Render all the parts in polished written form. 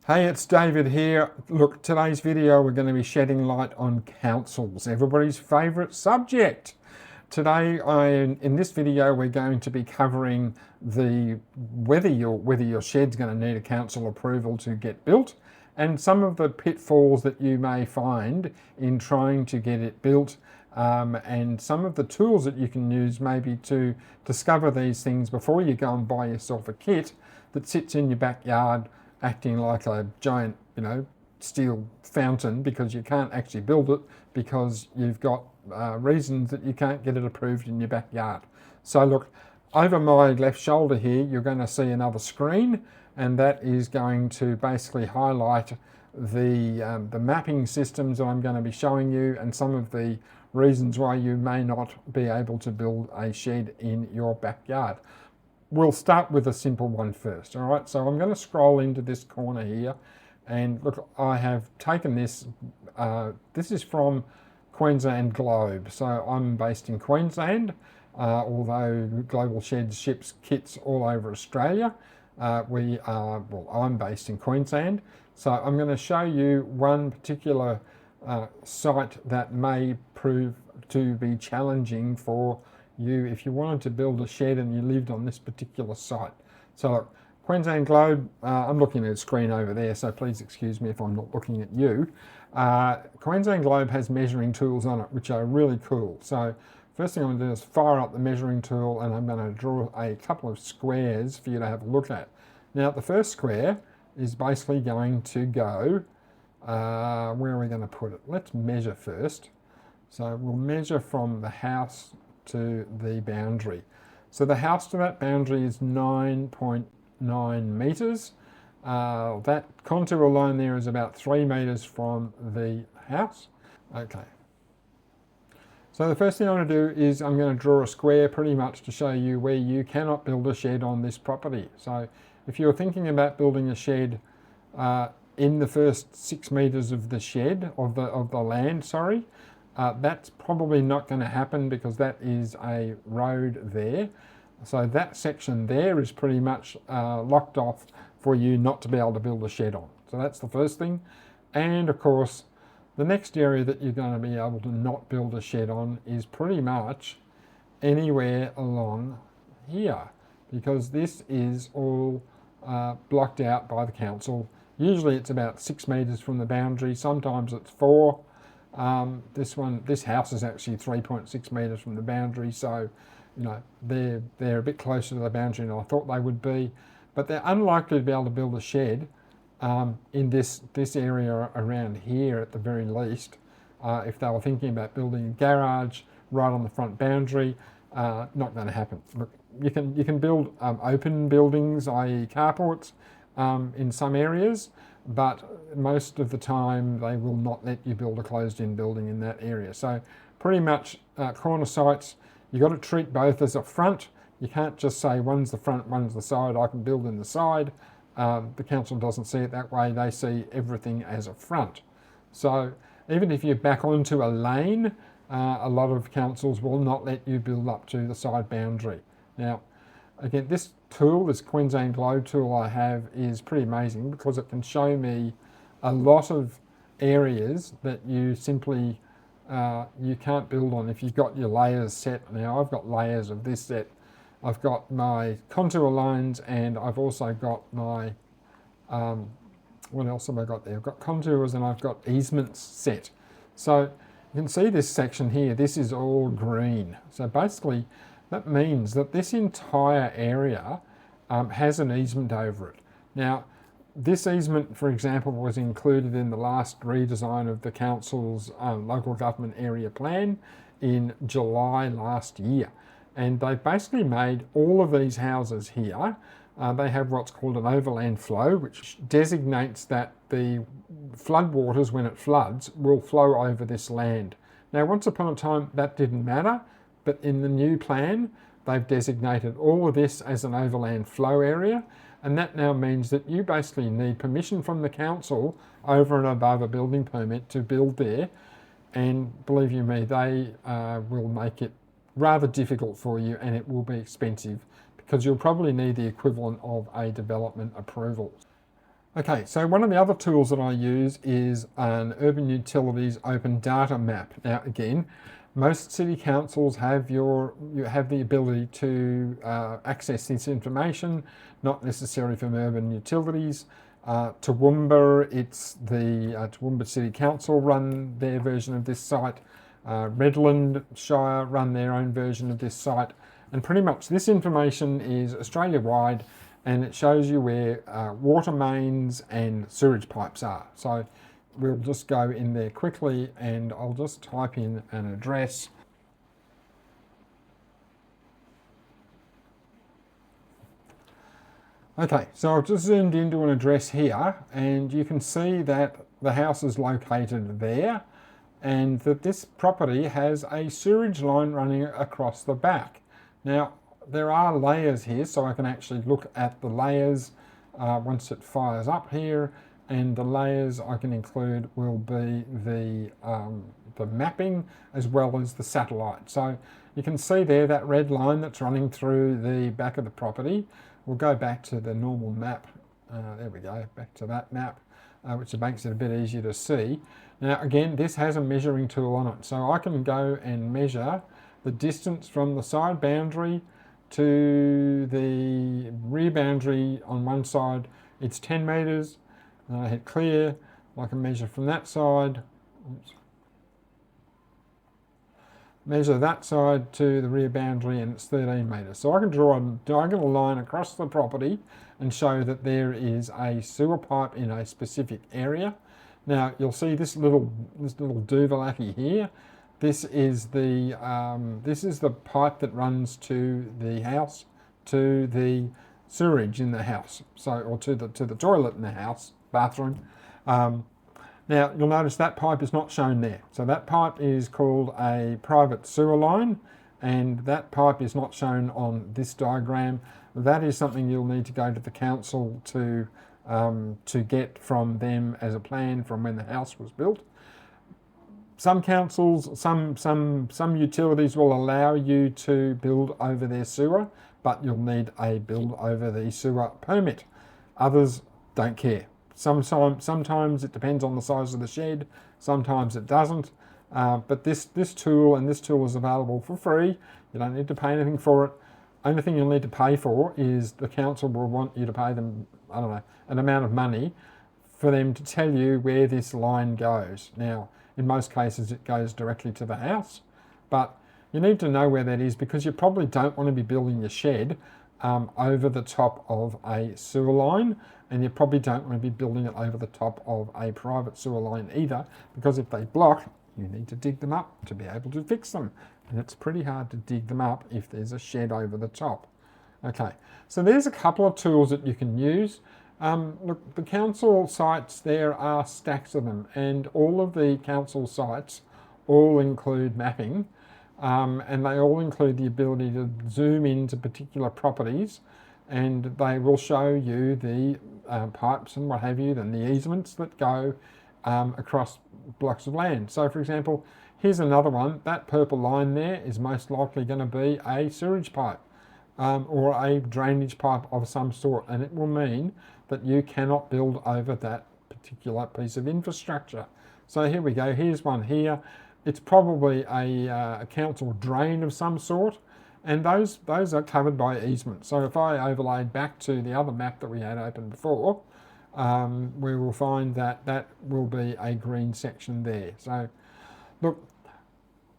Hey, it's David here. Look, today's video we're going to be shedding light on councils, everybody's favourite subject. Today, in this video, we're going to be covering whether your shed's going to need a council approval to get built, and some of the pitfalls that you may find in trying to get it built, and some of the tools that you can use maybe to discover these things before you go and buy yourself a kit that sits in your backyard acting like a giant, steel fountain, because you can't actually build it because you've got reasons that you can't get it approved in your backyard. So look, over my left shoulder here, you're going to see another screen, and that is going to basically highlight the mapping systems that I'm going to be showing you and some of the reasons why you may not be able to build a shed in your backyard. We'll start with a simple one first, all right? So I'm going to scroll into this corner here, and look, I have taken this, this is from Queensland Globe. So I'm based in Queensland, although Global Sheds ships kits all over Australia. I'm based in Queensland. So I'm going to show you one particular site that may prove to be challenging for you if you wanted to build a shed and you lived on this particular site. So look, Queensland Globe, I'm looking at a screen over there, so please excuse me if I'm not looking at you. Queensland Globe has measuring tools on it, which are really cool. So first thing I'm going to do is fire up the measuring tool, and I'm going to draw a couple of squares for you to have a look at. Now the first square is basically going to go, where are we going to put it? Let's measure first. So we'll measure from the house to the boundary. So the house to that boundary is 9.9 metres. That contour line there is about 3 metres from the house. Okay. So the first thing I'm going to do is I'm going to draw a square pretty much to show you where you cannot build a shed on this property. So if you're thinking about building a shed in the first 6 metres of the shed, of the land, sorry, that's probably not going to happen because that is a road there. So that section there is pretty much locked off for you not to be able to build a shed on. So that's the first thing. And of course, the next area that you're going to be able to not build a shed on is pretty much anywhere along here, because this is all blocked out by the council. Usually it's about 6 metres from the boundary, sometimes it's 4. This house is actually 3.6 metres from the boundary, so they're a bit closer to the boundary than I thought they would be, but they're unlikely to be able to build a shed in this area around here at the very least. If they were thinking about building a garage right on the front boundary, not going to happen. Look, you can build open buildings, i.e. carports, in some areas, but most of the time they will not let you build a closed-in building in that area. So pretty much corner sites, you've got to treat both as a front. You can't just say one's the front, one's the side, I can build in the side. The council doesn't see it that way, they see everything as a front. So even if you back onto a lane, a lot of councils will not let you build up to the side boundary. Now, again, this tool, this Queensland Globe tool I have, is pretty amazing because it can show me a lot of areas that you simply you can't build on if you've got your layers set. Now I've got layers of this set. I've got my contour lines, and I've also got my what else have I got there? I've got contours and I've got easements set. So you can see this section here, this is all green. So basically that means that this entire area has an easement over it. Now, this easement, for example, was included in the last redesign of the council's local government area plan in July last year. And they've basically made all of these houses here, they have what's called an overland flow, which designates that the floodwaters, when it floods, will flow over this land. Now, once upon a time, that didn't matter. But in the new plan, they've designated all of this as an overland flow area, and that now means that you basically need permission from the council over and above a building permit to build there. And believe you me, they will make it rather difficult for you, and it will be expensive because you'll probably need the equivalent of a development approval. Okay, so one of the other tools that I use is an Urban Utilities Open Data Map. Now again, most city councils have you have the ability to access this information, not necessarily from Urban Utilities. Toowoomba, it's the Toowoomba City Council run their version of this site. Redland Shire run their own version of this site. And pretty much this information is Australia-wide, and it shows you where water mains and sewage pipes are. So we'll just go in there quickly and I'll just type in an address. Okay, so I've just zoomed into an address here and you can see that the house is located there and that this property has a sewage line running across the back. Now, there are layers here, so I can actually look at the layers once it fires up here, and the layers I can include will be the mapping as well as the satellite. So you can see there that red line that's running through the back of the property. We'll go back to the normal map. There we go, back to that map, which makes it a bit easier to see. Now again, this has a measuring tool on it, so I can go and measure the distance from the side boundary to the rear boundary on one side. It's 10 metres. And I hit clear. I can measure from that side. Oops. Measure that side to the rear boundary and it's 13 metres. So I can draw a diagonal line across the property and show that there is a sewer pipe in a specific area. Now you'll see this little doovalaki here. This is the pipe that runs to the house, to the sewerage in the house, so or to the toilet in the house, bathroom. Now you'll notice that pipe is not shown there. So that pipe is called a private sewer line, and that pipe is not shown on this diagram. That is something you'll need to go to the council to get from them as a plan from when the house was built. Some councils, some utilities will allow you to build over their sewer, but you'll need a build over the sewer permit. Others don't care. Sometimes it depends on the size of the shed, sometimes it doesn't. But this tool is available for free. You don't need to pay anything for it. Only thing you'll need to pay for is the council will want you to pay them, I don't know, an amount of money for them to tell you where this line goes. Now, in most cases, it goes directly to the house, but you need to know where that is because you probably don't want to be building your shed over the top of a sewer line, and you probably don't want to be building it over the top of a private sewer line either, because if they block, you need to dig them up to be able to fix them, and it's pretty hard to dig them up if there's a shed over the top. Okay, so there's a couple of tools that you can use. Look, the council sites, there are stacks of them, and all of the council sites all include mapping, and they all include the ability to zoom into particular properties, and they will show you the pipes and what have you, and the easements that go across blocks of land. So for example, here's another one. That purple line there is most likely going to be a sewage pipe or a drainage pipe of some sort, and it will mean that you cannot build over that particular piece of infrastructure. So here we go, here's one here. It's probably a council drain of some sort, and those are covered by easements. So if I overlaid back to the other map that we had open before, we will find that that will be a green section there. So look,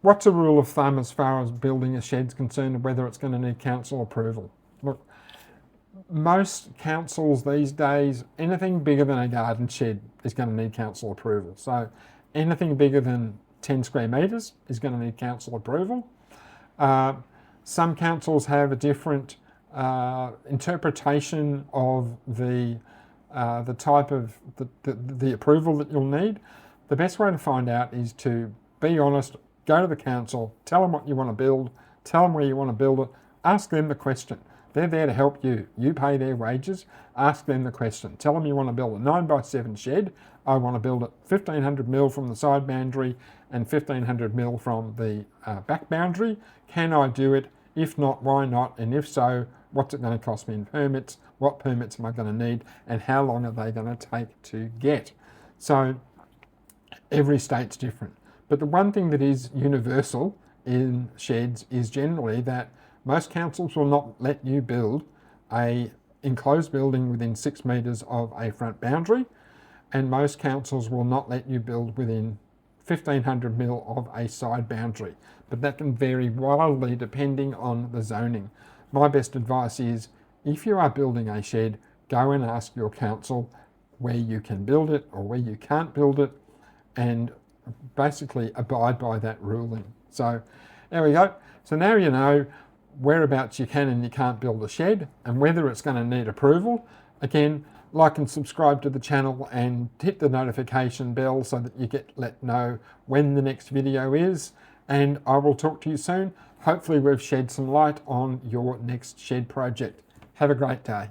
what's a rule of thumb as far as building a shed's concerned, whether it's going to need council approval? Look, most councils these days, anything bigger than a garden shed is going to need council approval. So anything bigger than 10 square metres is going to need council approval. Some councils have a different interpretation of the type of the approval that you'll need. The best way to find out is to be honest, go to the council, tell them what you want to build, tell them where you want to build it, ask them the question. They're there to help you. You pay their wages, ask them the question. Tell them you want to build a 9x7 shed. I want to build it 1500 mil from the side boundary and 1500 mil from the back boundary. Can I do it If not, why not? And if so, what's it going to cost me in permits? What permits am I going to need? And how long are they going to take to get? So every state's different. But the one thing that is universal in sheds is generally that most councils will not let you build a enclosed building within 6 metres of a front boundary, and most councils will not let you build within 1500 mil of a side boundary. But that can vary wildly depending on the zoning. My best advice is, if you are building a shed, go and ask your council where you can build it or where you can't build it, and basically abide by that ruling. So there we go. So now you know whereabouts you can and you can't build a shed, and whether it's going to need approval. Again, like and subscribe to the channel and hit the notification bell so that you get let know when the next video is, and I will talk to you soon. Hopefully we've shed some light on your next shed project. Have a great day.